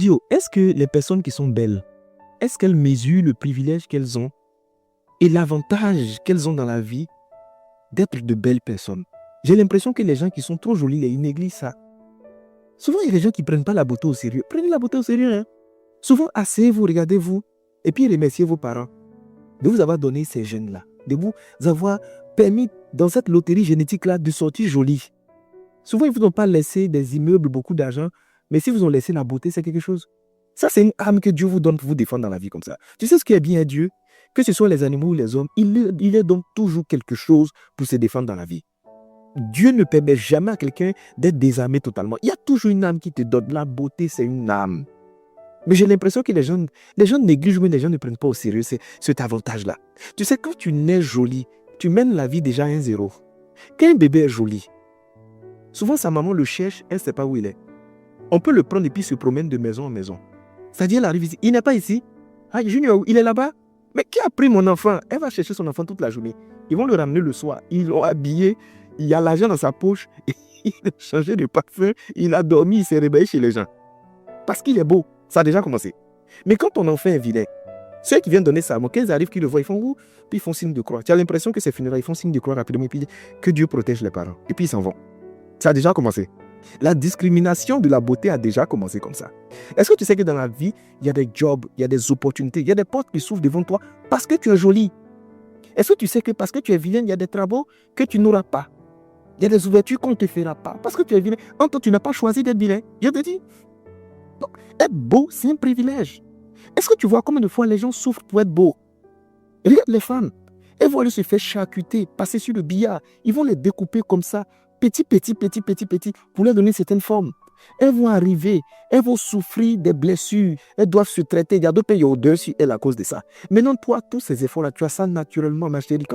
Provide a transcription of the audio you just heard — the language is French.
Dio, est-ce que les personnes qui sont belles, est-ce qu'elles mesurent le privilège qu'elles ont et l'avantage qu'elles ont dans la vie d'être de belles personnes? J'ai l'impression que les gens qui sont trop jolis, ils négligent ça. Souvent, il y a des gens qui ne prennent pas la beauté au sérieux. Prenez la beauté au sérieux. Hein? Souvent, asseyez-vous, regardez-vous, et puis remerciez vos parents de vous avoir donné ces gènes-là, de vous avoir permis, dans cette loterie génétique-là, de sortir jolie. Souvent, ils ne vous ont pas laissé des immeubles, beaucoup d'argent, mais si vous ont laissé la beauté, c'est quelque chose. Ça, c'est une âme que Dieu vous donne pour vous défendre dans la vie comme ça. Tu sais ce qui est bien à Dieu? Que ce soit les animaux ou les hommes, il leur donne toujours quelque chose pour se défendre dans la vie. Dieu ne permet jamais à quelqu'un d'être désarmé totalement. Il y a toujours une âme qui te donne. La beauté, c'est une âme. Mais j'ai l'impression que les gens négligent, mais les gens ne prennent pas au sérieux cet avantage-là. Tu sais, quand tu nais joli, tu mènes la vie déjà à 1-0. Quand un bébé est joli, souvent sa maman le cherche, elle ne sait pas où il est. On peut le prendre et puis se promène de maison en maison. C'est-à-dire, elle arrive ici, il n'est pas ici. Ah, Junior, il est là-bas. Mais qui a pris mon enfant? Elle va chercher son enfant toute la journée. Ils vont le ramener le soir. Ils l'ont habillé. Il y a l'argent dans sa poche. Il a changé de parfum. Il a dormi. Il s'est réveillé chez les gens. Parce qu'il est beau. Ça a déjà commencé. Mais quand ton enfant est vilain, ceux qui viennent donner ça, quand ils arrivent, qu'ils le voient, ils font où? Puis ils font signe de croix. Tu as l'impression que c'est funérailles. Ils font signe de croix rapidement. Et puis que Dieu protège les parents. Et puis ils s'en vont. Ça a déjà commencé. La discrimination de la beauté a déjà commencé comme ça. Est-ce que tu sais que dans la vie, il y a des jobs, il y a des opportunités, il y a des portes qui s'ouvrent devant toi parce que tu es jolie? Est-ce que tu sais que parce que tu es vilaine, il y a des travaux que tu n'auras pas? Il y a des ouvertures qu'on ne te fera pas parce que tu es vilain. En toi, tu n'as pas choisi d'être vilain. Je te dis. Donc, être beau, c'est un privilège. Est-ce que tu vois combien de fois les gens souffrent pour être beaux? Regarde les femmes. Elles vont aller se faire charcuter, passer sur le billard. Ils vont les découper comme ça. Petit, pour leur donner certaines formes. Elles vont arriver, elles vont souffrir des blessures, elles doivent se traiter. Il y a d'autres pays au-dessus sur elles à cause de ça. Maintenant, toi, tous ces efforts-là, tu as ça naturellement, ma chérie.